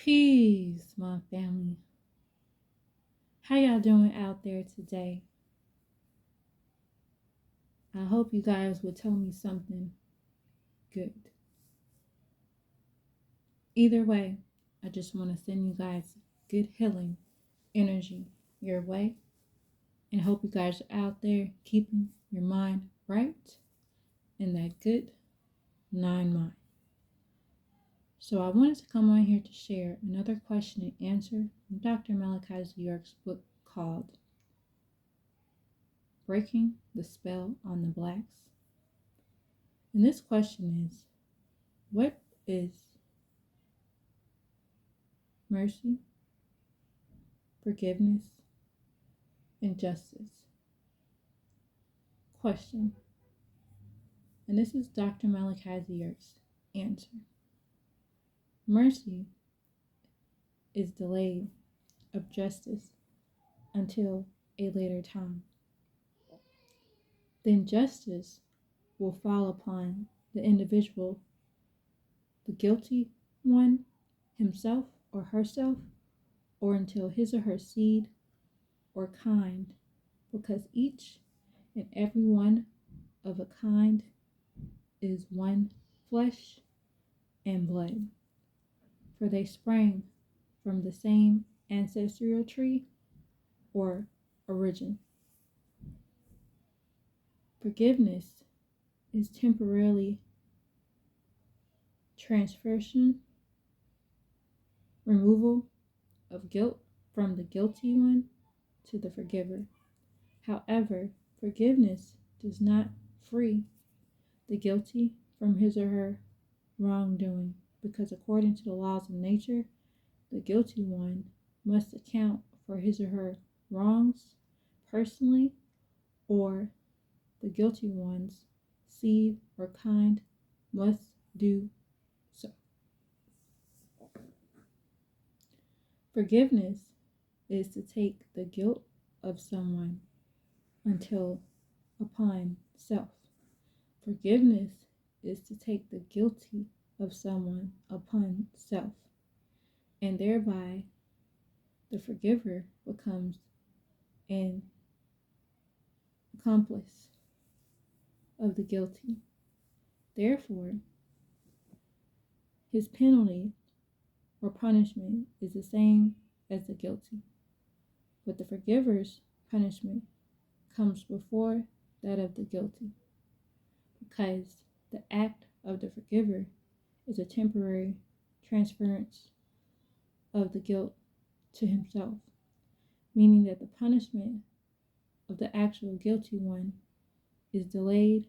Peace, my family. How y'all doing out there today? I hope you guys will tell me something good. Either way, I just want to send you guys good healing energy your way and hope you guys are out there keeping your mind right in that good nine mind. So I wanted to come on here to share another question and answer from Dr. Malachi York's book called Breaking the Spell on the Blacks. And this question is, what is mercy, forgiveness, and justice? Question. And this is Dr. Malachi York's answer. Mercy is delayed of justice until a later time. Then justice will fall upon the individual, the guilty one, himself or herself, or until his or her seed or kind, because each and every one of a kind is one flesh and blood, for they sprang from the same ancestral tree or origin. Forgiveness is temporarily transfersion, removal of guilt from the guilty one to the forgiver. However, forgiveness does not free the guilty from his or her wrongdoing, because according to the laws of nature, the guilty one must account for his or her wrongs personally, or the guilty one's seed or kind must do so. Forgiveness is to take the guilt of someone until upon self. Forgiveness is to take the guilty of someone upon self, and thereby the forgiver becomes an accomplice of the guilty. Therefore, his penalty or punishment is the same as the guilty, but the forgiver's punishment comes before that of the guilty, because the act of the forgiver is a temporary transference of the guilt to himself, meaning that the punishment of the actual guilty one is delayed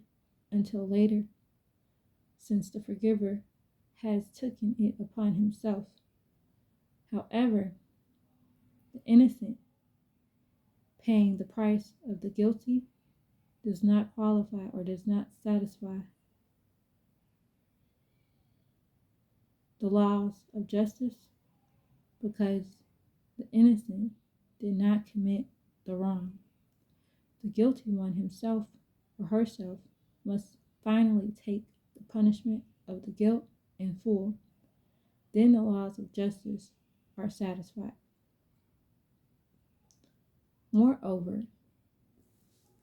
until later, since the forgiver has taken it upon himself. However, the innocent paying the price of the guilty does not qualify or does not satisfy the laws of justice, because the innocent did not commit the wrong. The guilty one himself or herself must finally take the punishment of the guilt in full. Then the laws of justice are satisfied. Moreover,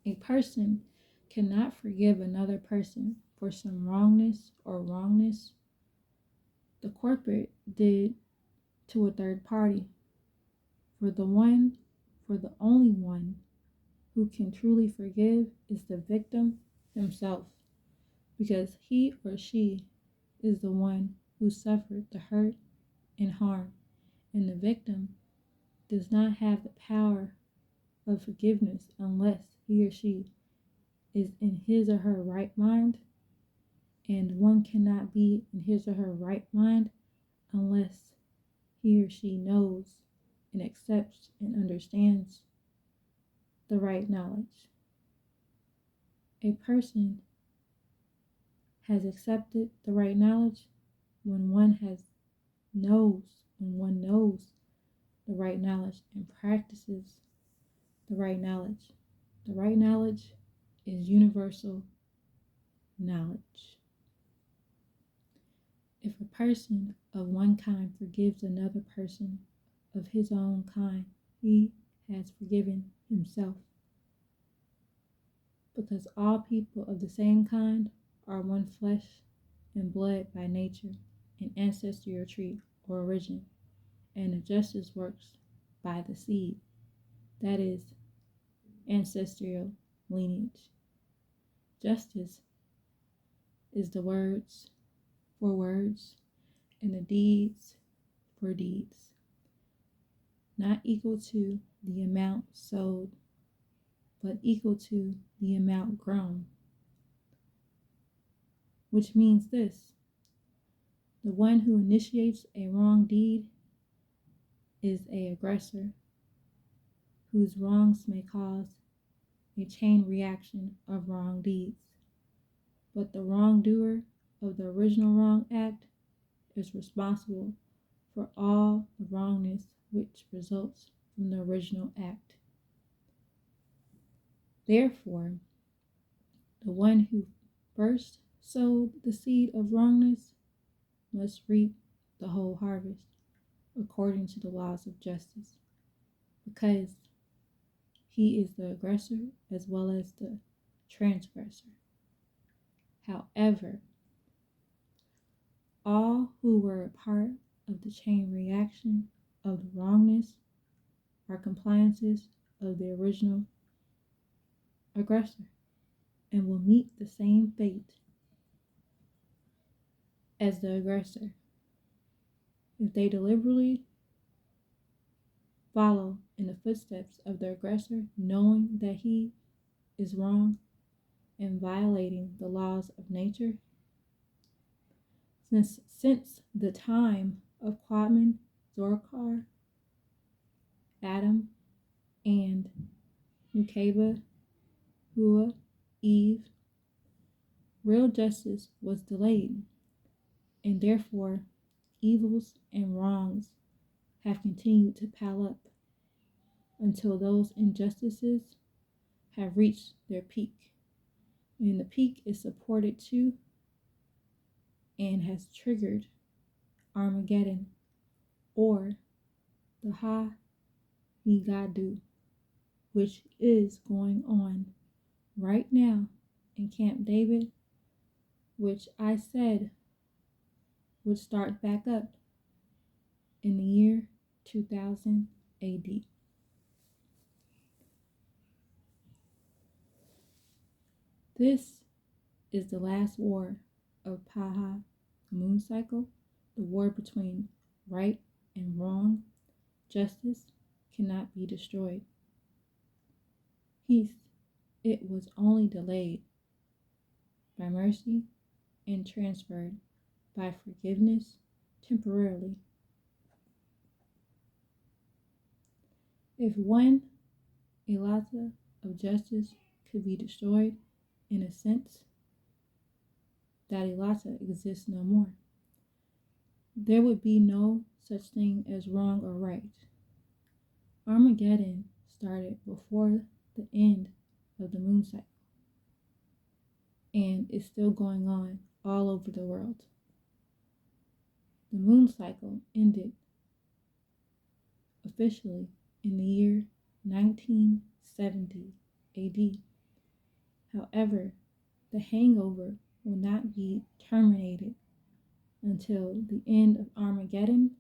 a person cannot forgive another person for some wrongness or wrongness the corporate did to a third party. For the only one who can truly forgive is the victim himself, because he or she is the one who suffered the hurt and harm, and the victim does not have the power of forgiveness unless he or she is in his or her right mind, and one cannot be in his or her right mind unless he or she knows and accepts and understands the right knowledge. A person has accepted the right knowledge when one knows the right knowledge and practices the right knowledge. The right knowledge is universal knowledge. If a person of one kind forgives another person of his own kind, he has forgiven himself. Because all people of the same kind are one flesh and blood by nature, an ancestral tree or origin, and the justice works by the seed, that is, ancestral lineage. Justice is the words for words and the deeds for deeds, not equal to the amount sowed, but equal to the amount grown. Which means this: the one who initiates a wrong deed is an aggressor, whose wrongs may cause a chain reaction of wrong deeds. But the wrongdoer of the original wrong act is responsible for all the wrongness which results from the original act. Therefore, the one who first sowed the seed of wrongness must reap the whole harvest according to the laws of justice, because he is the aggressor as well as the transgressor. However, all who were a part of the chain reaction of the wrongness are compliances of the original aggressor and will meet the same fate as the aggressor if they deliberately follow in the footsteps of the aggressor, knowing that he is wrong and violating the laws of nature. Since the time of Quadman, Zorkar, Adam, and Nukaba, Hua, Eve, real justice was delayed, and therefore evils and wrongs have continued to pile up until those injustices have reached their peak. And the peak is supported to and has triggered Armageddon, or the Ha Nigadu, which is going on right now in Camp David, which I said would start back up in the year 2000 AD. This is the last war of Paha, the moon cycle, the war between right and wrong. Justice cannot be destroyed. Peace, it was only delayed by mercy and transferred by forgiveness temporarily. If one Elata of justice could be destroyed, in a sense, that Elata exists no more. There would be no such thing as wrong or right. Armageddon started before the end of the moon cycle and is still going on all over the world. The moon cycle ended officially in the year 1970 AD. However, the hangover will not be terminated until the end of Armageddon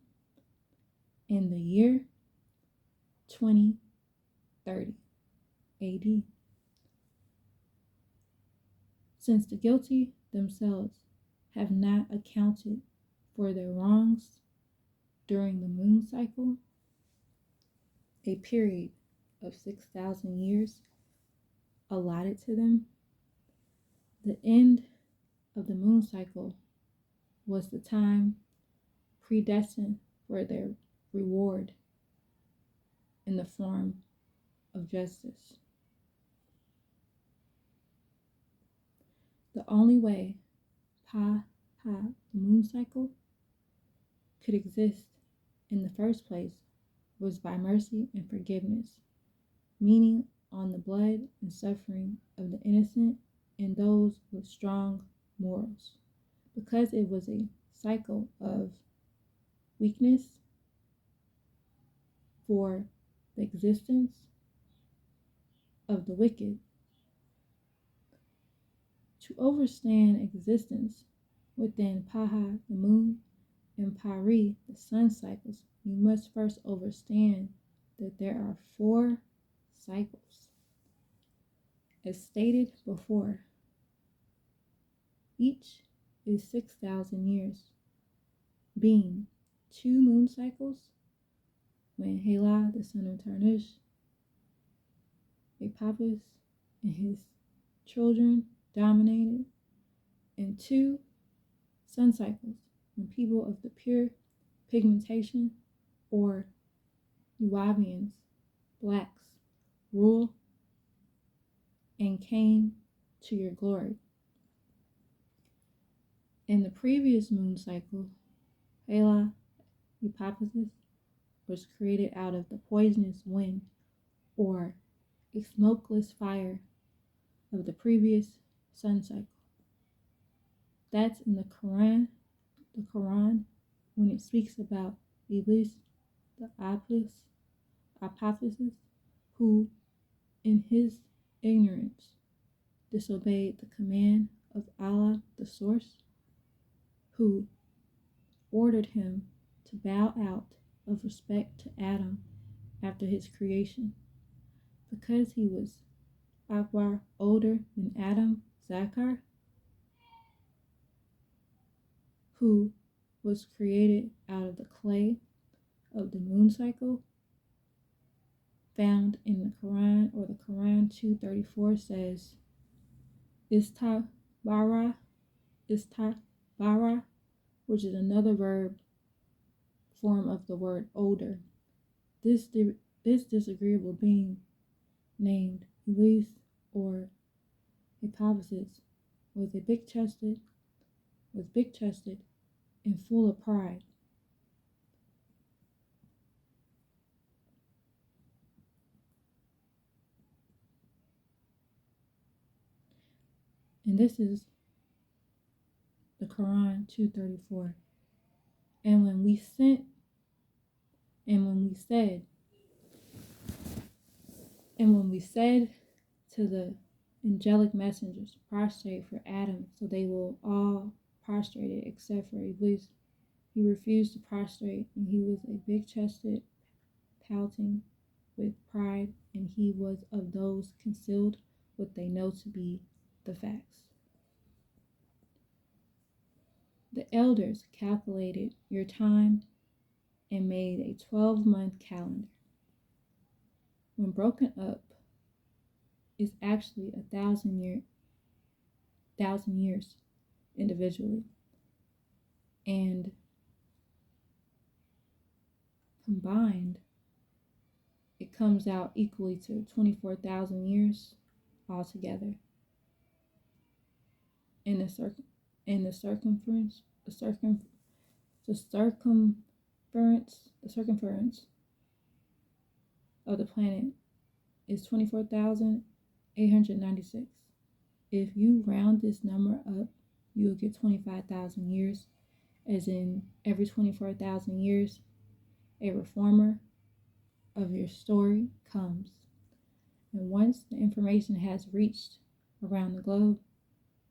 in the year 2030 AD. Since the guilty themselves have not accounted for their wrongs during the moon cycle, a period of 6,000 years allotted to them, the end of the moon cycle was the time predestined for their reward in the form of justice. The only way the moon cycle, could exist in the first place was by mercy and forgiveness, meaning on the blood and suffering of the innocent and those with strong morals, because it was a cycle of weakness for the existence of the wicked. To understand existence within Paha, the moon, and Pari, the sun cycles, you must first understand that there are 4 cycles. As stated before, each is 6,000 years, being 2 moon cycles when Hela, the son of Tarnish, Apapus, and his children dominated, and 2 sun cycles when people of the pure pigmentation or Nubians, blacks, rule and came to your glory. In the previous moon cycle, Hela, Hypothesis, was created out of the poisonous wind or a smokeless fire of the previous sun cycle. That's in the Quran. The Quran, when it speaks about Iblis, the hypothesis, who in his ignorance disobeyed the command of Allah, the source, who ordered him to bow out of respect to Adam after his creation. Because he was Akbar, older than Adam, Zakar, who was created out of the clay of the moon cycle, found in the Quran, or the Quran 234 says, Istabara, which is another verb form of the word older. This disagreeable being named Iblis or Hypothesis was big chested and full of pride. And this is the Quran 234. And when we said, to the angelic messengers, prostrate for Adam, so they will all prostrate except for Iblis. He refused to prostrate, and he was a big-chested, pouting with pride, and he was of those concealed what they know to be the facts. The elders calculated your time and made a 12-month calendar. When broken up, is actually 1,000 years individually, and combined, it comes out equally to 24,000 years altogether. In the circumference of the planet is 24,896. If you round this number up, you'll get 25,000 years, as in every 24,000 years, a reformer of your story comes. And once the information has reached around the globe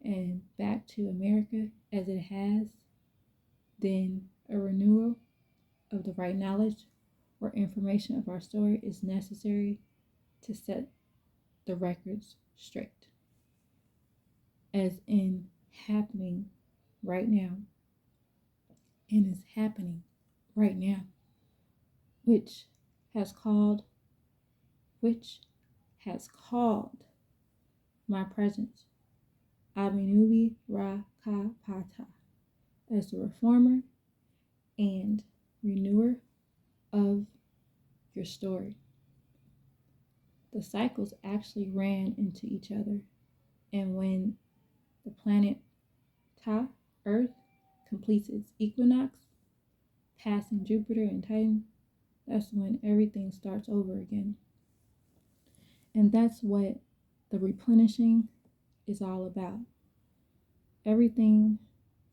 and back to America as it has, then a renewal of the right knowledge or information of our story is necessary to set the records straight, as in happening right now, and is happening right now, which has called my presence Aminubi Rakapata as the reformer and renewer of your story. The cycles actually ran into each other, and when the planet Ta, Earth, completes its equinox, passing Jupiter and Titan, that's when everything starts over again. And that's what the replenishing is all about. Everything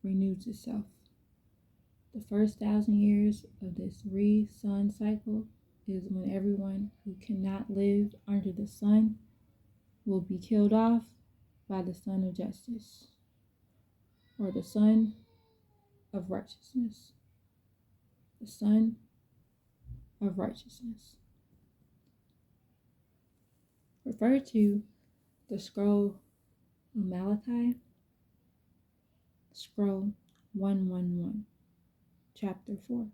renews itself. The first 1,000 years of this sun cycle is when everyone who cannot live under the sun will be killed off by the sun of justice, or the sun of righteousness. The sun of righteousness. Refer to the scroll of Malachi, scroll 111, chapter 4.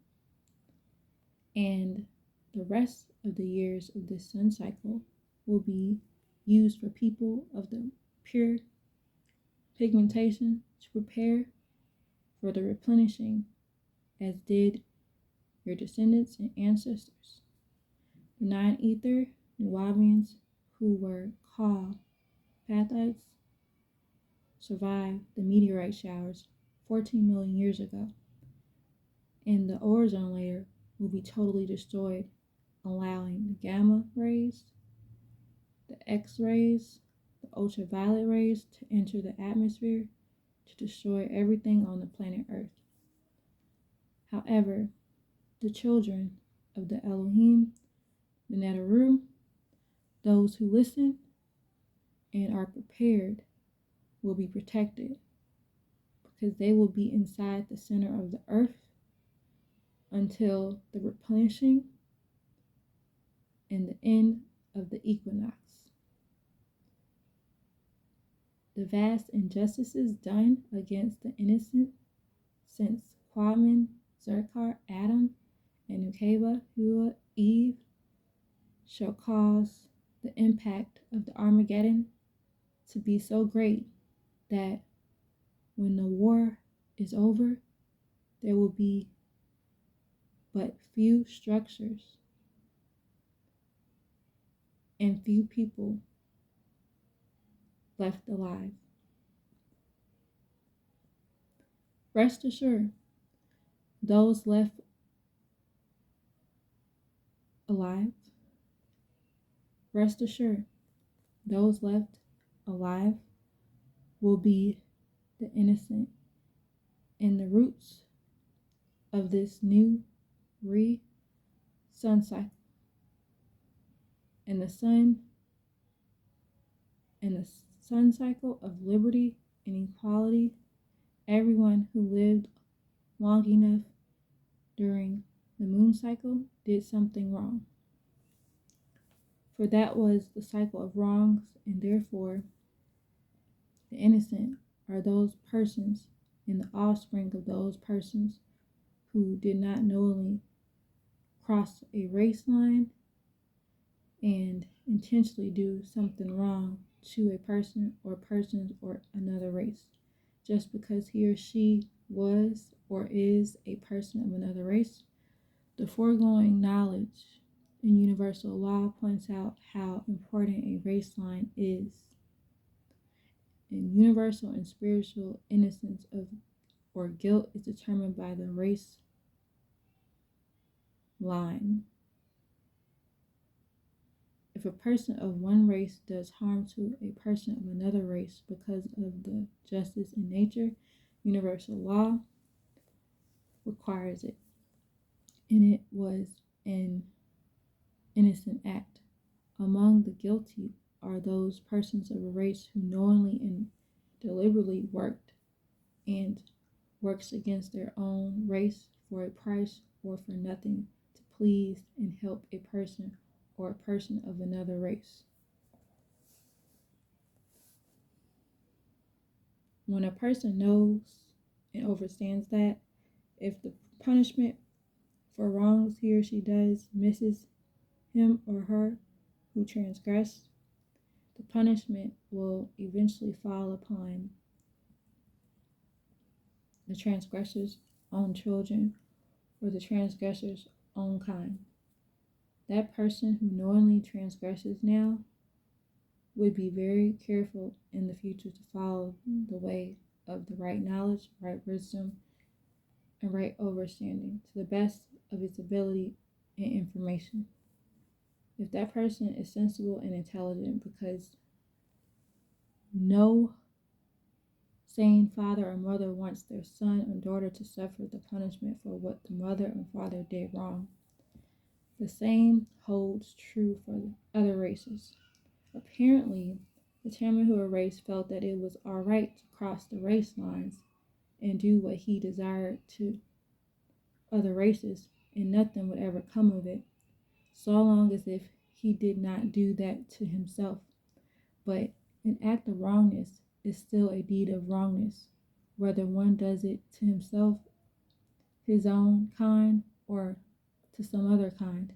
And the rest of the years of this sun cycle will be used for people of the pure pigmentation to prepare for the replenishing, as did your descendants and ancestors. The 9 ether Nubians, who were called Pathites, survived the meteorite showers 14 million years ago, and the ozone layer will be totally destroyed, allowing the gamma rays, the X-rays, the ultraviolet rays to enter the atmosphere to destroy everything on the planet Earth. However, the children of the Elohim, the Netaru, those who listen and are prepared, will be protected because they will be inside the center of the earth until the replenishing and the end of the equinox. The vast injustices done against the innocent since Kwamen, Zerkar, Adam, and Nukaba, Hua, Eve, shall cause the impact of the Armageddon to be so great that when the war is over, there will be but few structures and few people left alive. Rest assured, those left alive, rest assured, those left alive will be the innocent, and the roots of this new sun cycle. And the sun cycle of liberty and equality, everyone who lived long enough during the moon cycle did something wrong. For that was the cycle of wrongs, and therefore the innocent are those persons and the offspring of those persons who did not knowingly cross a race line and intentionally do something wrong to a person or persons or another race, just because he or she was or is a person of another race. The foregoing knowledge in universal law points out how important a race line is. And universal and spiritual innocence of or guilt is determined by the race line. If a person of one race does harm to a person of another race because of the justice in nature, universal law requires it. And it was an innocent act. Among the guilty are those persons of a race who knowingly and deliberately works against their own race for a price or for nothing to please and help a person or a person of another race. When a person knows and understands that, if the punishment for wrongs he or she does misses him or her who transgressed, the punishment will eventually fall upon the transgressor's own children or the transgressor's own kind. That person who knowingly transgresses now would be very careful in the future to follow the way of the right knowledge, right wisdom, and right understanding to the best of its ability and information. If that person is sensible and intelligent, because no saying father or mother wants their son or daughter to suffer the punishment for what the mother and father did wrong. The same holds true for the other races. Apparently, the Tammany race felt that it was all right to cross the race lines and do what he desired to other races, and nothing would ever come of it, so long as if he did not do that to himself. But an act of wrongness is still a deed of wrongness, whether one does it to himself, his own kind, or to some other kind.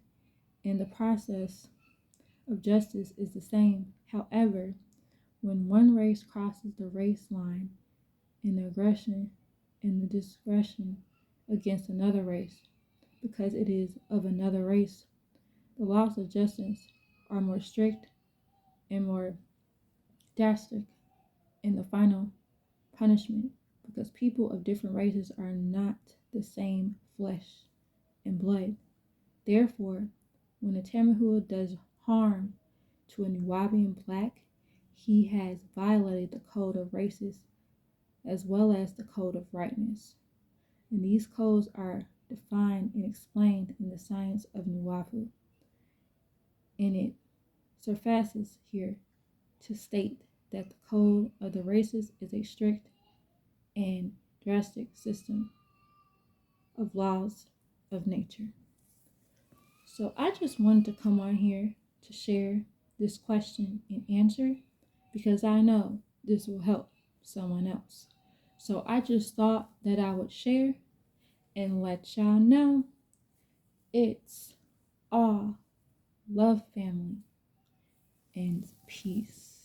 And the process of justice is the same. However, when one race crosses the race line in the aggression and the discretion against another race, because it is of another race, the laws of justice are more strict and more drastic in the final punishment, because people of different races are not the same flesh and blood. Therefore, when a Tammany does harm to a Nubian black, he has violated the code of races as well as the code of rightness. And these codes are defined and explained in the science of Nuwapu. And it surfaces here to state that the code of the races is a strict and drastic system of laws of nature. So I just wanted to come on here to share this question and answer because I know this will help someone else. So I just thought that I would share and let y'all know it's all love, family, and peace.